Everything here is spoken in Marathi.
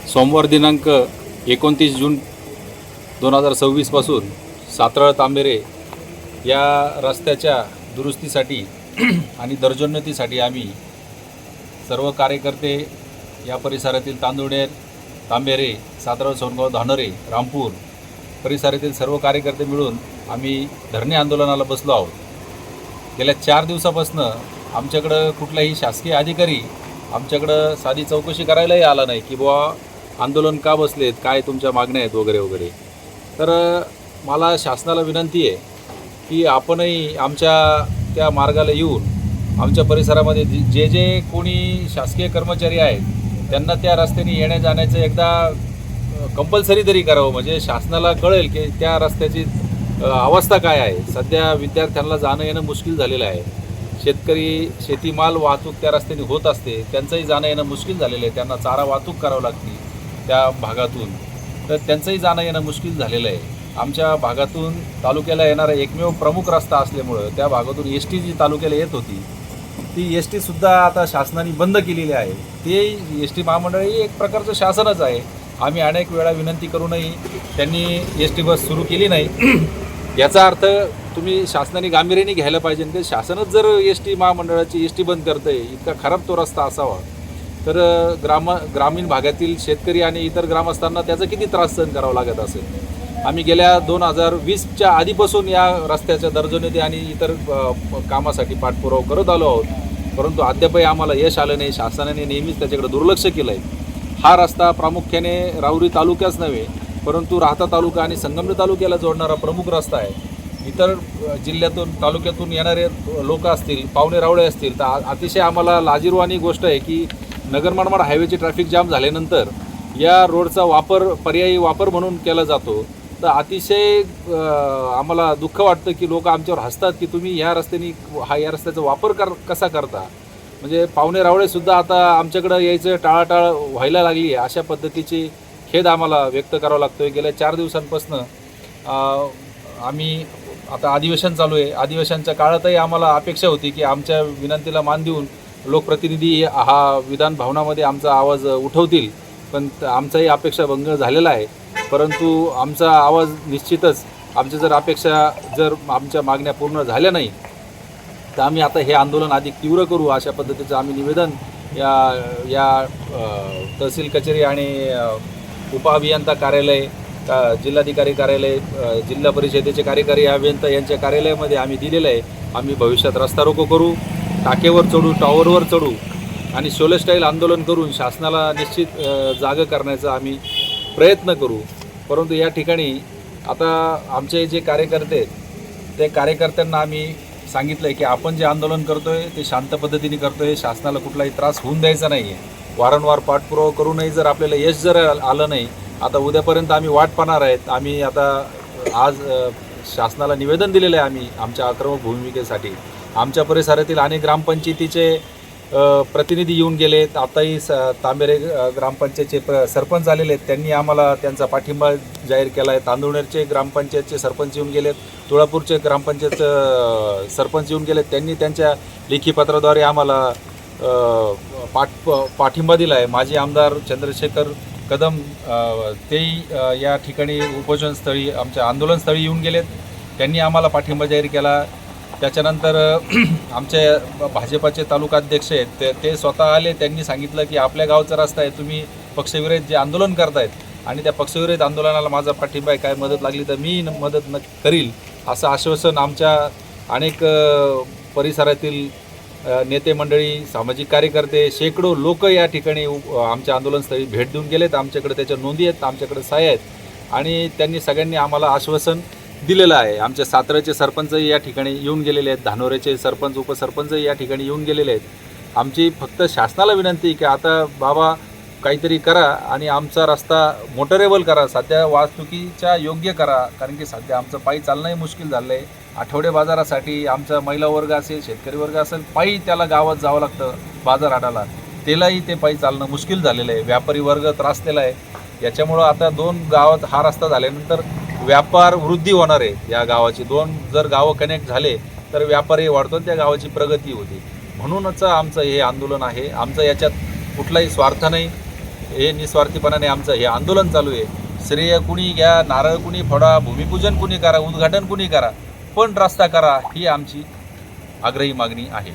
सोमवार दिनांक 29 जून 2026 पासून सातरळ तांबेरे या रस्त्याच्या दुरुस्तीसाठी आणि दर्जोन्नतीसाठी आम्ही सर्व कार्यकर्ते या परिसरातील तांदुळनेर, तांबेरे, सातरळ, सोनगाव, धानोरे, रामपूर परिसरातील सर्व कार्यकर्ते मिळून आम्ही धरणे आंदोलनाला बसलो आहोत। गेल्या 4 दिवसापासून आमच्याकडं कुठलाही शासकीय अधिकारी आमच्याकडं साधी चौकशी करायलाही आला नाही की बुवा आंदोलन का बसलेत, काय तुमच्या मागण्या आहेत वगैरे वगैरे। तर मला शासनाला विनंती आहे की आपणही आमच्या त्या मार्गाला येऊन आमच्या परिसरामध्ये जे जे कोणी शासकीय कर्मचारी आहेत त्यांना त्या रस्त्याने येण्या जाण्याचं एकदा कंपल्सरी तरी करावं, म्हणजे शासनाला कळेल की त्या रस्त्याची अवस्था काय आहे। सध्या विद्यार्थ्यांना जाणं येणं मुश्किल झालेलं आहे, शेतकरी शेतीमाल वाहतूक त्या रस्त्याने होत असते, त्यांचंही जाणं येणं मुश्किल झालेलं आहे, त्यांना चारा वाहतूक करावं लागते त्या भागातून, तर त्यांचंही जाणं येणं मुश्किल झालेलं आहे। आमच्या भागातून तालुक्याला येणारा एकमेव प्रमुख रस्ता असल्यामुळं त्या भागातून एस टी जी तालुक्याला येत होती ती एस टीसुद्धा आता शासनाने बंद केलेली आहे। ते एस टी महामंडळ ही एक प्रकारचं शासनच आहे। आम्ही अनेक वेळा विनंती करूनही त्यांनी एस टी बस सुरू केली नाही। याचा अर्थ तुम्ही शासनाने गांभीर्याने घ्यायला पाहिजे की शासनच जर एस टी महामंडळाची एस टी बंद करतं आहे, इतका खराब तो रस्ता असावा, तर ग्रामीण भागातील शेतकरी आणि इतर ग्रामस्थांना त्याचा किती त्रास सहन करावा लागत असेल। आम्ही गेल्या 2020च्या आधीपासून या रस्त्याच्या दर्जोन्नती आणि इतर कामासाठी पाठपुरावा करत आलो आहोत, परंतु अद्यापही आम्हाला यश आलं नाही। शासनाने नेहमीच त्याच्याकडे दुर्लक्ष केलं आहे। हा रस्ता प्रामुख्याने राऊरी तालुक्याच नव्हे परंतु राहता तालुका आणि संगमनेर तालुक्याला जोडणारा प्रमुख रस्ता आहे। इतर जिल्ह्यातून तालुक्यातून येणारे लोक असतील, पाहुणे रावळे असतील, तर अतिशय आम्हाला लाजिरवाणी गोष्ट आहे की नगर मनमाड हायवेची ट्रॅफिक जाम झाल्यानंतर या रोडचा वापर पर्यायी वापर म्हणून केला जातो, तर अतिशय आम्हाला दुःख वाटतं की लोक आमच्यावर हसतात की तुम्ही या रस्त्याचा वापर कसा करता। म्हणजे पाहुणे रावळेसुद्धा आता आमच्याकडं यायचं टाळाटाळ व्हायला लागली आहे, अशा पद्धतीची खेद आम्हाला व्यक्त करावा लागतो आहे। गेल्या 4 दिवसांपासून आम्ही आता अधिवेशन चालू आहे, अधिवेशनच्या काळातही आम्हाला अपेक्षा होती की आमच्या विनंतीला मान देऊन लोकप्रतिनिधी हा विधान भवनामध्ये आमचा आवाज उठवतील, पण आमचाही अपेक्षाभंग झालेला आहे। परंतु आमचा आवाज निश्चितच जर आमच्या मागण्या पूर्ण झाल्या नाही तर आम्ही आता हे आंदोलन अधिक तीव्र करू, अशा पद्धतीचं आम्ही निवेदन या तहसील कचेरी आणि उपअभियंता कार्यालय, जिल्हाधिकारी कार्यालय, जिल्हा परिषदेचे कार्यकारी अभियंता यांच्या कार्यालयामध्ये आम्ही दिलेलं आहे। आम्ही भविष्यात रस्ता रोको करू, टाकेवर चढू, टॉवरवर चढू आणि शोले स्टाईल आंदोलन करून शासनाला निश्चित जागं करण्याचा आम्ही प्रयत्न करू। परंतु या ठिकाणी आता आमचे जे कार्यकर्ते आहेत त्या कार्यकर्त्यांना आम्ही सांगितलं आहे की आपण जे आंदोलन करतो आहे ते शांत पद्धतीने करतो आहे, शासनाला कुठलाही त्रास होऊन द्यायचा नाही आहे। वारंवार पाठपुरावा करूनही जर आपल्याला यश जर आलं नाही, आता उद्यापर्यंत आम्ही वाट पाहणार आहेत। आम्ही आता आज शासनाला निवेदन दिलेलं आहे आम्ही आमच्या आक्रमक भूमिकेसाठी। आमच्या परिसरातील अनेक ग्रामपंचायतीचे प्रतिनिधी येऊन गेलेत, आताही तांबेरे ग्रामपंचायतचे सरपंच आलेले आहेत, त्यांनी आम्हाला त्यांचा पाठिंबा जाहीर केला आहे। तांदुळनेरचे ग्रामपंचायतचे सरपंच येऊन गेलेत, तुळापूरचे ग्रामपंचायत सरपंच येऊन गेलेत, त्यांनी त्यांच्या लेखी पत्राद्वारे आम्हाला पाठिंबा दिला आहे। माजी आमदार चंद्रशेखर कदम तेही या ठिकाणी उपोषणस्थळी आमच्या आंदोलनस्थळी येऊन गेलेत, त्यांनी आम्हाला पाठिंबा जाहीर केला। त्याच्यानंतर आमचे भाजपाचे तालुकाध्यक्ष आहेत ते स्वतः आले, त्यांनी सांगितलं की आपल्या गावचा रस्ता आहे, तुम्ही पक्षविरहित जे आंदोलन करतायत आणि त्या पक्षविरहित आंदोलनाला माझा पाठिंबा आहे, काय मदत लागली तर मी मदत करील, असं आश्वासन आमच्या अनेक परिसरातील नेते मंडळी, सामाजिक कार्यकर्ते, शेकडो लोक या ठिकाणी आमच्या आंदोलनस्थळी भेट देऊन गेलेत। आमच्याकडे त्याच्या नोंदी आहेत, आमच्याकडे सह्या आहेत आणि त्यांनी सगळ्यांनी आम्हाला आश्वासन दिलेलं आहे। आमच्या सातऱ्याचे सरपंचही या ठिकाणी येऊन गेलेले आहेत, धानोरेचे सरपंच उपसरपंचही या ठिकाणी येऊन गेलेले आहेत। आमची फक्त शासनाला विनंती की आता बाबा काहीतरी करा आणि आमचा रस्ता मोटरेबल करा, सध्या वाहतुकीच्या योग्य करा, कारण की सध्या आमचं पायी चालणंही मुश्किल झालं आहे। आठवडे बाजारासाठी आमचा महिला वर्ग असेल, शेतकरी वर्ग असेल, पायी त्याला गावात जावं लागतं बाजार आडाला, त्यालाही ते पायी चालणं मुश्किल झालेलं आहे। व्यापारी वर्ग त्रासलेला आहे। याच्यामुळं आता 2 गावात हा रस्ता झाल्यानंतर व्यापार वृद्धी होणार आहे। या गावाची 2 जर गावं कनेक्ट झाले तर व्यापारही वाढतो, त्या गावाची प्रगती होती। म्हणूनच आमचं हे आंदोलन आहे। आमचं याच्यात कुठलाही स्वार्थ नाही। हे निस्वार्थीपणाने आमचं हे आंदोलन चालू आहे. श्रेय कुणी घ्या, नारळ कुणी फोडा, भूमिपूजन कुणी करा, उद्घाटन कुणी करा, पण रस्ता करा ही आमची आग्रही मागणी आहे.